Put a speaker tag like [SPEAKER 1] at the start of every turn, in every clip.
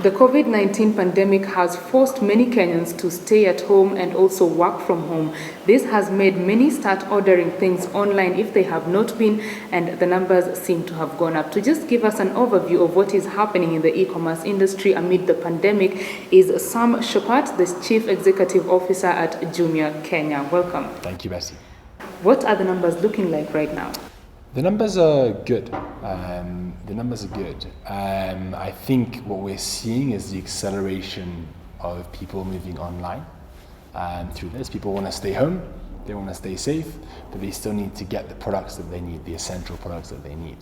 [SPEAKER 1] The COVID-19 pandemic has forced many Kenyans to stay at home and also work from home. This has made many start ordering things online if they have not been, and the numbers seem to have gone up. To just give us an overview of what is happening in the e-commerce industry amid the pandemic is Sam Shopat, the Chief Executive Officer at Jumia Kenya. Welcome.
[SPEAKER 2] Thank you, Bessie.
[SPEAKER 1] What are the numbers looking like right now?
[SPEAKER 2] The numbers are good. I think what we're seeing is the acceleration of people moving online through this. People want to stay home, they want to stay safe, but they still need to get the products that they need, the essential products that they need.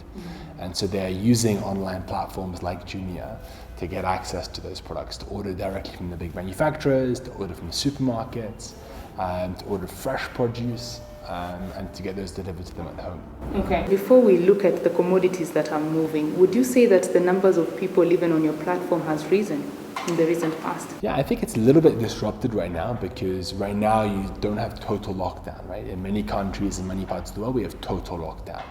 [SPEAKER 2] And so they're using online platforms like Jumia to get access to those products, to order directly from the big manufacturers, to order from supermarkets, to order fresh produce, and to get those delivered to them at home.
[SPEAKER 1] Okay. Before we look at the commodities that are moving, would you say that the numbers of people even on your platform has risen in the recent past?
[SPEAKER 2] Yeah, I think it's a little bit disrupted right now because right now you don't have total lockdown, right? In many countries, in many parts of the world, we have total lockdown.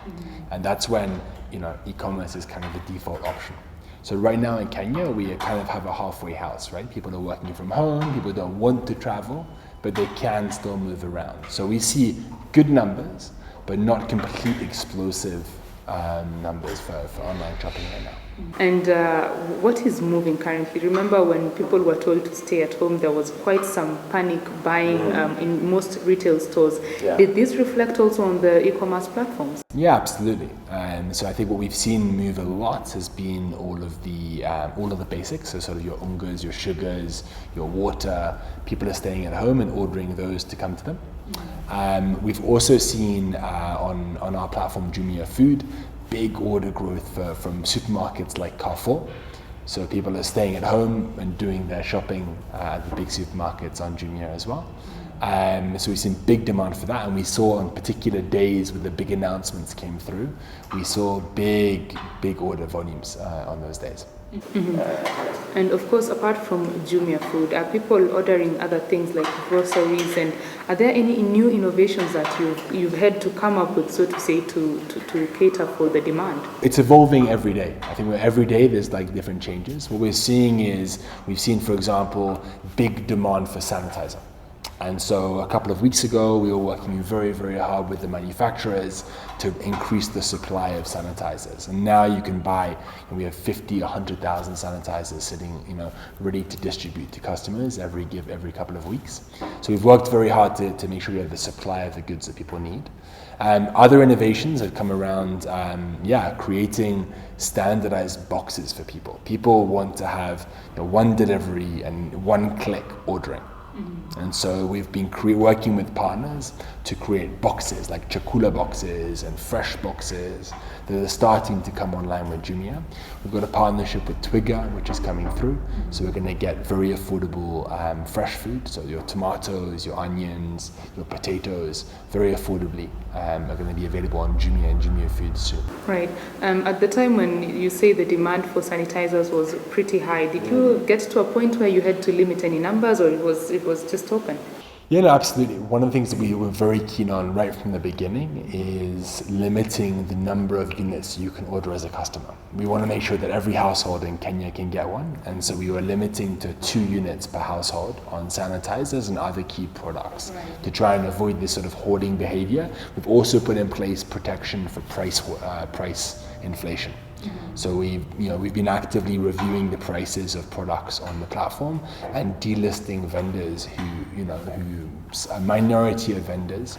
[SPEAKER 2] And that's when, e-commerce is kind of the default option. So right now in Kenya, we kind of have a halfway house, right? People are working from home, people don't want to travel, but they can still move around. So we see good numbers, but not complete explosive numbers for online shopping right now.
[SPEAKER 1] And what is moving currently? Remember when people were told to stay at home, there was quite some panic buying in most retail stores.
[SPEAKER 2] Yeah.
[SPEAKER 1] Did this reflect also on the e-commerce platforms?
[SPEAKER 2] Yeah, absolutely. So I think what we've seen move a lot has been all of the basics. So sort of your ungas, your sugars, your water. People are staying at home and ordering those to come to them. We've also seen on our platform Jumia Food big order growth from supermarkets like Carrefour. So people are staying at home and doing their shopping at the big supermarkets on Jumia as well. So we've seen big demand for that, and we saw on particular days where the big announcements came through, we saw big order volumes on those days.
[SPEAKER 1] And of course, apart from Jumia Food, are people ordering other things like groceries, and are there any new innovations that you've had to come up with, so to say, to cater for the demand?
[SPEAKER 2] It's evolving every day. I think every day there's like different changes. What we're seeing is, we've seen, for example, big demand for sanitizer. And so a couple of weeks ago, we were working very, very hard with the manufacturers to increase the supply of sanitizers. And now you can buy, we have 50, 100,000 sanitizers sitting, ready to distribute to customers every couple of weeks. So we've worked very hard to make sure we have the supply of the goods that people need. Other innovations have come around, creating standardized boxes for people. People want to have one delivery and one click ordering. And so we've been working with partners to create boxes like chakula boxes and fresh boxes that are starting to come online with Jumia. We've got a partnership with Twiga, which is coming through. So we're going to get very affordable fresh food. So your tomatoes, your onions, your potatoes, very affordably are going to be available on Jumia and Jumia Food soon.
[SPEAKER 1] Right. At the time when you say the demand for sanitizers was pretty high, did you get to a point where you had to limit any numbers, or it was just open?
[SPEAKER 2] Yeah, no, absolutely. One of the things that we were very keen on right from the beginning is limiting the number of units you can order as a customer. We want to make sure that every household in Kenya can get one, and so we were limiting to 2 units per household on sanitizers and other key products to try and avoid this sort of hoarding behavior. We've also put in place protection for price inflation. So we've been actively reviewing the prices of products on the platform and delisting vendors who a minority of vendors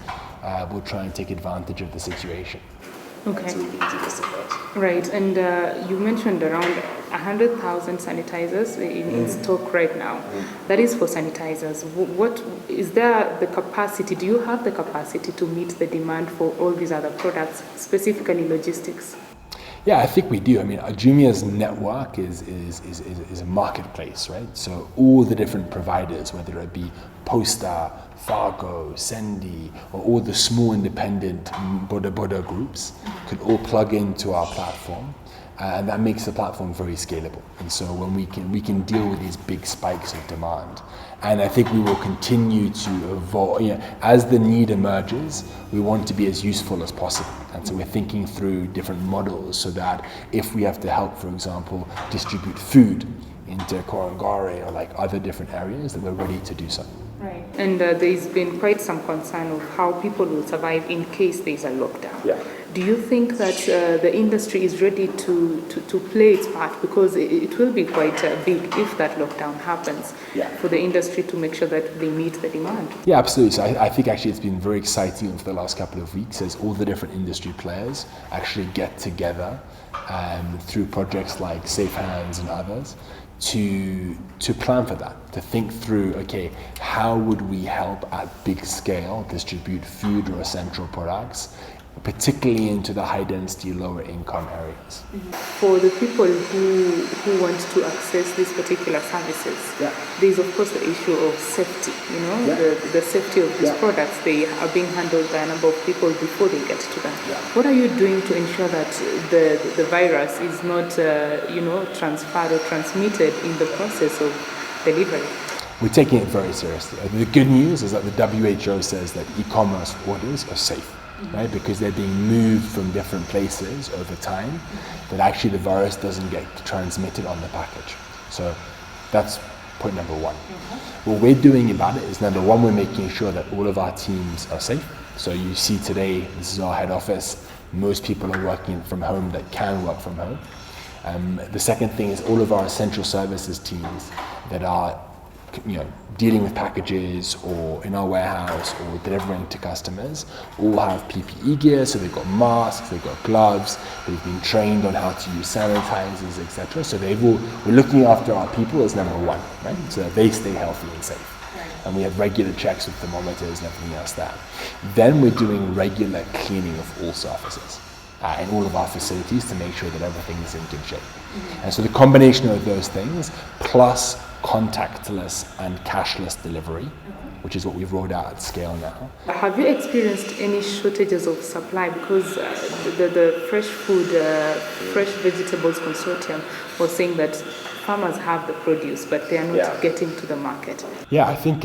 [SPEAKER 2] will try and take advantage of the situation.
[SPEAKER 1] Okay. Right, and you mentioned around 100,000 sanitizers in stock right now. That is for sanitizers. What is there the capacity? Do you have the capacity to meet the demand for all these other products, specifically logistics?
[SPEAKER 2] Yeah, I think we do. I mean, Jumia's network is a marketplace, right? So all the different providers, whether it be Posta, Fargo, Sendi, or all the small independent boda groups, could all plug into our platform. And that makes the platform very scalable. And so when we can deal with these big spikes of demand. And I think we will continue to evolve. As the need emerges, we want to be as useful as possible. And so we're thinking through different models so that if we have to help, for example, distribute food into Korangare or like other different areas, that we're ready to do so.
[SPEAKER 1] Right. And there's been quite some concern of how people will survive in case there's a lockdown.
[SPEAKER 2] Yeah.
[SPEAKER 1] Do you think that the industry is ready to play its part? Because it will be quite big if that lockdown happens, for the industry to make sure that they meet the demand.
[SPEAKER 2] Yeah, absolutely. So I think actually it's been very exciting over the last couple of weeks as all the different industry players actually get together through projects like Safe Hands and others to plan for that, to think through, okay, how would we help at big scale distribute food or essential products, particularly into the high density, lower income areas.
[SPEAKER 1] For the people who want to access these particular services, there's of course the issue of safety, the safety of these products. They are being handled by a number of people before they get to them. What are you doing to ensure that the virus is not transferred or transmitted in the process of delivery?
[SPEAKER 2] We're taking it very seriously. The good news is that the WHO says that e-commerce orders are safe. Right, because they're being moved from different places over time, that actually the virus doesn't get transmitted on the package. So that's point number one. What we're doing about it is, number one, we're making sure that all of our teams are safe. So you see today, this is our head office, most people are working from home that can work from home. The second thing is all of our essential services teams that are dealing with packages or in our warehouse or delivering to customers all have PPE gear, so they've got masks, they've got gloves, they've been trained on how to use sanitizers, etc. So we're looking after our people as number one, right? So that they stay healthy and safe. And we have regular checks with thermometers and everything else there. Then we're doing regular cleaning of all surfaces in all of our facilities to make sure that everything is in good shape. And so the combination of those things plus contactless and cashless delivery, which is what we've rolled out at scale now.
[SPEAKER 1] Have you experienced any shortages of supply? Because the Fresh Food, Fresh Vegetables Consortium was saying that farmers have the produce, but they are not getting to the market.
[SPEAKER 2] Yeah, I think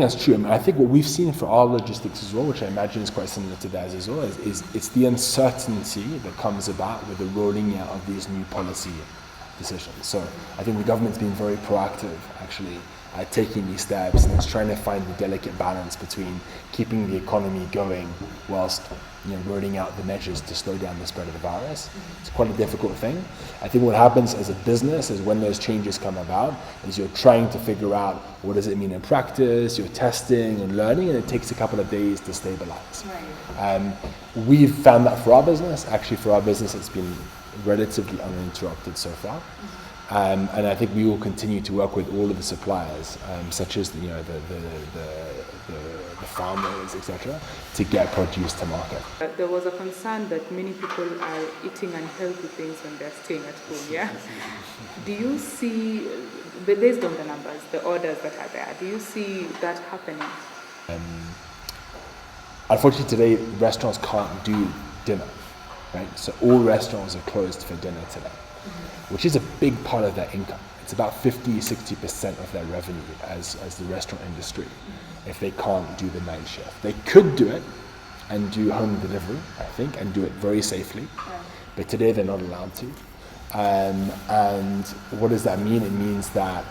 [SPEAKER 2] that's true. I mean, I think what we've seen for our logistics as well, which I imagine is quite similar to theirs as well, is it's the uncertainty that comes about with the rolling out of these new policy decisions. So I think the government's been very proactive actually at taking these steps, and it's trying to find the delicate balance between keeping the economy going whilst rolling out the measures to slow down the spread of the virus. It's quite a difficult thing. I think what happens as a business is when those changes come about is you're trying to figure out what does it mean in practice, you're testing and learning, and it takes a couple of days to stabilize. We've found that for our business. Actually, for our business, it's been relatively uninterrupted so far. And I think we will continue to work with all of the suppliers, such as the farmers, etc., to get produce to market.
[SPEAKER 1] There was a concern that many people are eating unhealthy things when they're staying at home. Do you see, based on the numbers, the orders that are there, do you see that happening?
[SPEAKER 2] Unfortunately, today restaurants can't do dinner. Right? So all restaurants are closed for dinner today, which is a big part of their income. It's about 50-60% of their revenue as the restaurant industry, if they can't do the night shift. They could do it and do home delivery, I think, and do it very safely, but today they're not allowed to. And what does that mean? It means that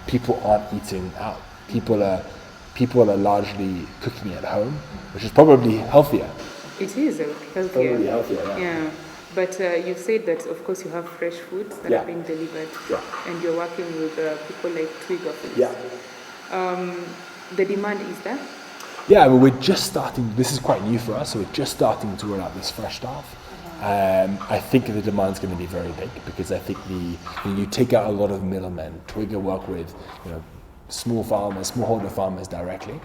[SPEAKER 2] people aren't eating out. People are largely cooking at home, which is probably healthier.
[SPEAKER 1] It is healthier.
[SPEAKER 2] Probably healthier,
[SPEAKER 1] But you said that, of course, you have fresh foods that are being delivered, and you're working with people like Twiga Foods. The demand is there?
[SPEAKER 2] Yeah, well, we're just starting. This is quite new for us, so we're just starting to roll out this fresh stuff. I think the demand's going to be very big because I think you take out a lot of middlemen. Twiga work with smallholder farmers directly.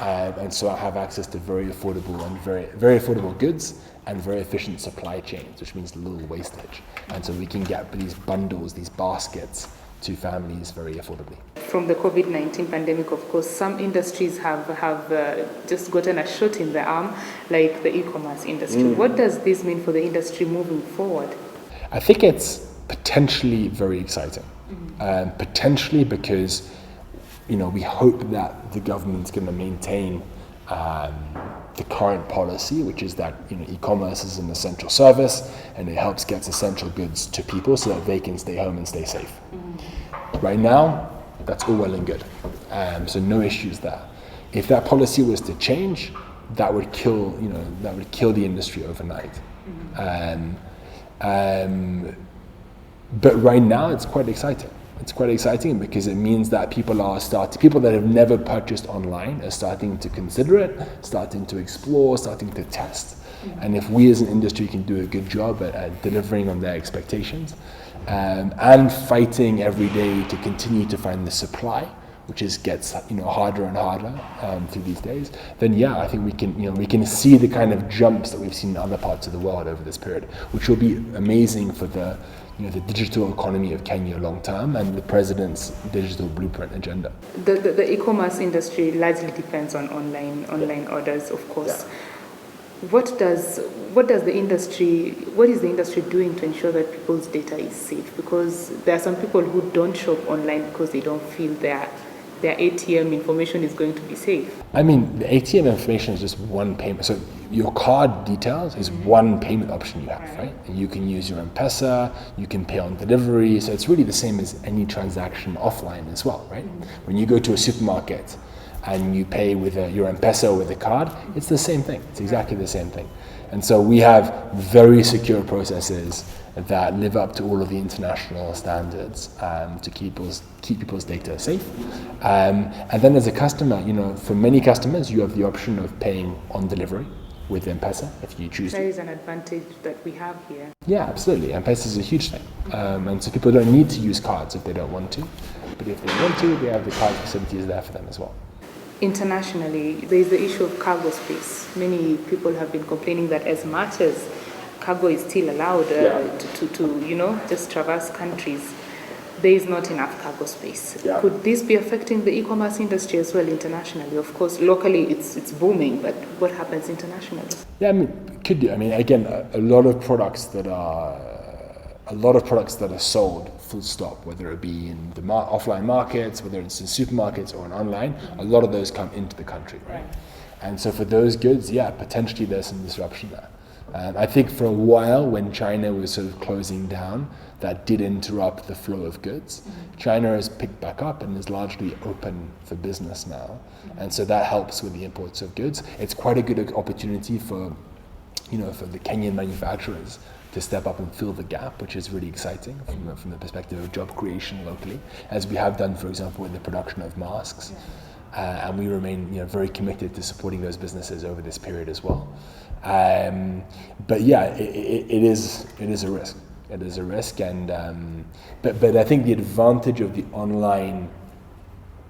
[SPEAKER 2] And so I have access to very affordable and very affordable goods and very efficient supply chains, which means little wastage. And so we can get these bundles, these baskets to families very affordably.
[SPEAKER 1] From the COVID-19 pandemic, of course, some industries have just gotten a shot in the arm, like the e-commerce industry. What does this mean for the industry moving forward?
[SPEAKER 2] I think it's potentially very exciting. Potentially because we hope that the government's going to maintain the current policy, which is that e-commerce is an essential service and it helps get essential goods to people so that they can stay home and stay safe. Right now, that's all well and good. So no issues there. If that policy was to change, that would kill the industry overnight. But right now, it's quite exciting. It's quite exciting because it means that people that have never purchased online are starting to consider it, starting to explore, starting to test. And if we as an industry can do a good job at delivering on their expectations, and fighting every day to continue to find the supply, which gets harder and harder through these days, then I think we can see the kind of jumps that we've seen in other parts of the world over this period, which will be amazing for the digital economy of Kenya long term and the president's digital blueprint agenda.
[SPEAKER 1] The e-commerce industry largely depends on online orders, of course. What is the industry doing to ensure that people's data is safe? Because there are some people who don't shop online because they don't feel their ATM information is going to be safe.
[SPEAKER 2] I mean, the ATM information is just one payment. So your card details is one payment option you have, right? And you can use your M-Pesa, you can pay on delivery. So it's really the same as any transaction offline as well, right? When you go to a supermarket and you pay with your M-Pesa or with a card, it's the same thing. It's exactly the same thing. And so we have very secure processes that live up to all of the international standards to keep people's data safe. And then as a customer, for many customers, you have the option of paying on delivery with M-Pesa if you choose to.
[SPEAKER 1] That is an advantage that we have here.
[SPEAKER 2] Yeah, absolutely. M-Pesa is a huge thing. And so people don't need to use cards if they don't want to. But if they want to, they have the card facilities there for them as well.
[SPEAKER 1] Internationally, there is the issue of cargo space. Many people have been complaining that as much as cargo is still allowed to just traverse countries, there is not enough cargo space. Yeah. Could this be affecting the e-commerce industry as well internationally? Of course, locally it's booming, but what happens internationally? Yeah,
[SPEAKER 2] I mean, it could do. I mean, again, a lot of products that are sold full stop, whether it be in the offline markets, whether it's in supermarkets or in online, a lot of those come into the country, right? And so for those goods, potentially there's some disruption there. I think for a while when China was sort of closing down, that did interrupt the flow of goods. China has picked back up and is largely open for business now. And so that helps with the imports of goods. It's quite a good opportunity for the Kenyan manufacturers to step up and fill the gap, which is really exciting from the perspective of job creation locally, as we have done, for example, in the production of masks. And we remain very committed to supporting those businesses over this period as well. But it is a risk. It is a risk, and but I think the advantage of the online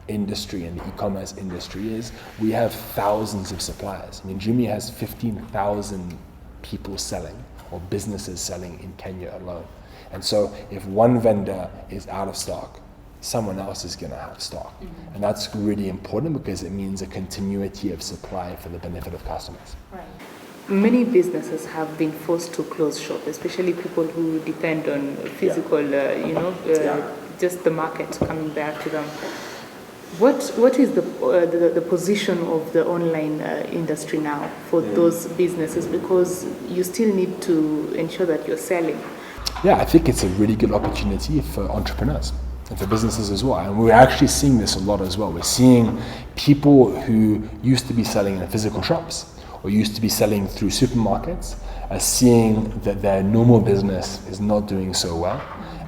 [SPEAKER 2] industry and the e-commerce industry is we have thousands of suppliers. I mean, Jumia has 15,000 people selling or businesses selling in Kenya alone. And so if one vendor is out of stock, someone else is going to have stock. And that's really important because it means a continuity of supply for the benefit of customers.
[SPEAKER 1] Right. Many businesses have been forced to close shop, especially people who depend on physical, just the market coming back to them. What is the position of the online industry now for those businesses? Because you still need to ensure that you're selling.
[SPEAKER 2] Yeah, I think it's a really good opportunity for entrepreneurs and for businesses as well. And we're actually seeing this a lot as well. We're seeing people who used to be selling in physical shops or used to be selling through supermarkets are seeing that their normal business is not doing so well.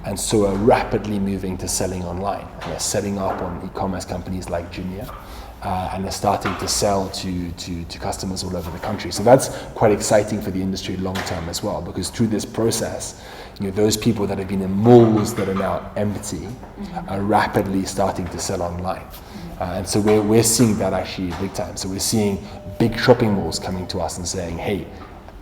[SPEAKER 2] And so are rapidly moving to selling online. And they're setting up on e-commerce companies like Jumia, and they're starting to sell to customers all over the country. So that's quite exciting for the industry long term as well, because through this process, those people that have been in malls that are now empty are rapidly starting to sell online. And so we're seeing that actually big time. So we're seeing big shopping malls coming to us and saying, hey,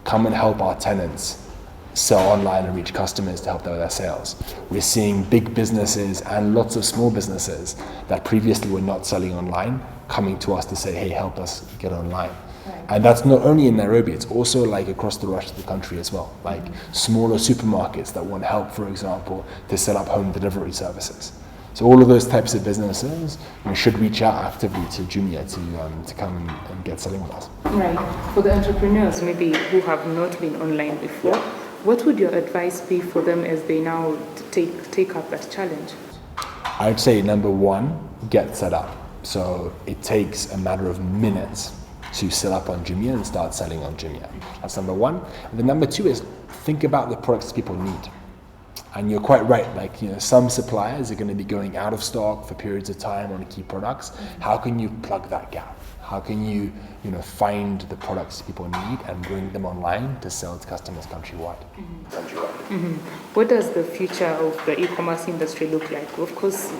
[SPEAKER 2] come and help our tenants sell online and reach customers to help them with their sales. We're seeing big businesses and lots of small businesses that previously were not selling online coming to us to say, hey, help us get online. Right. And that's not only in Nairobi, it's also like across the rest of the country as well. Like smaller supermarkets that want help, for example, to set up home delivery services. So all of those types of businesses should reach out actively to Jumia to come and get selling with us.
[SPEAKER 1] Right. For the entrepreneurs maybe who have not been online before, what would your advice be for them as they now take up that challenge?
[SPEAKER 2] I'd say number one, get set up. So it takes a matter of minutes to set up on Jumia and start selling on Jumia. That's number one. And the number two is think about the products people need. And you're quite right, some suppliers are going to be going out of stock for periods of time on key products. How can you plug that gap? How can you find the products people need and bring them online to sell to customers countrywide?
[SPEAKER 1] What does the future of the e-commerce industry look like? Of course,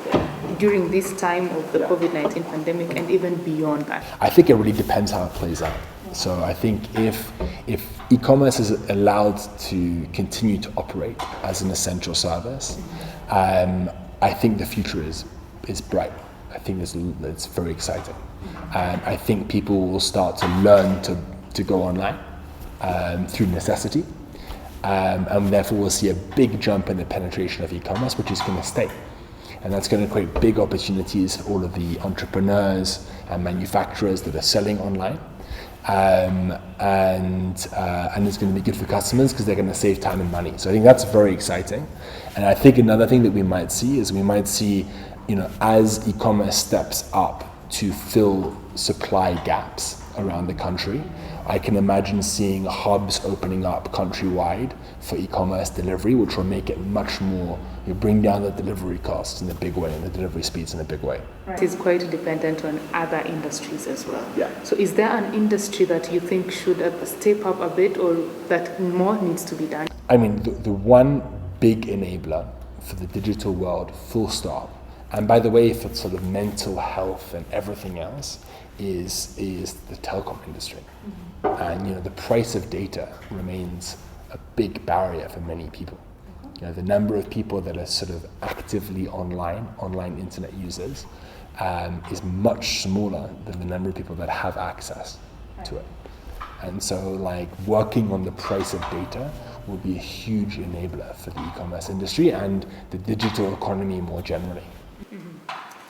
[SPEAKER 1] during this time of the COVID-19 pandemic and even beyond that.
[SPEAKER 2] I think it really depends how it plays out. So I think if e-commerce is allowed to continue to operate as an essential service, I think the future is bright. I think it's very exciting. I think people will start to learn to go online through necessity, and therefore we'll see a big jump in the penetration of e-commerce, which is going to stay. And that's going to create big opportunities for all of the entrepreneurs and manufacturers that are selling online. And it's going to be good for customers because they're going to save time and money. So I think that's very exciting. And I think another thing that we might see, as e-commerce steps up to fill supply gaps around the country, I can imagine seeing hubs opening up countrywide for e-commerce delivery, which will make it much more, bring down the delivery costs in a big way and the delivery speeds in a big way.
[SPEAKER 1] It is quite dependent on other industries as well.
[SPEAKER 2] Yeah.
[SPEAKER 1] So is there an industry that you think should step up a bit or that more needs to be done?
[SPEAKER 2] I mean, the one big enabler for the digital world, full stop, and by the way, for sort of mental health and everything else, is the telecom industry. And the price of data remains a big barrier for many people. The number of people that are sort of actively online internet users, is much smaller than the number of people that have access to it. And so working on the price of data will be a huge enabler for the e-commerce industry and the digital economy more generally.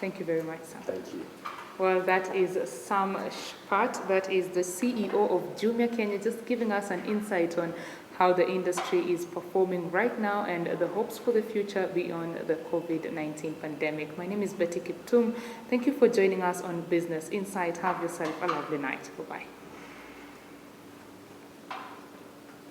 [SPEAKER 1] Thank you very much, Sam.
[SPEAKER 2] Thank you.
[SPEAKER 1] Well, that is Sam Shpat, that is the CEO of Jumia Kenya, just giving us an insight on how the industry is performing right now and the hopes for the future beyond the COVID-19 pandemic. My name is Betty Kiptum. Thank you for joining us on Business Insight. Have yourself a lovely night. Bye-bye.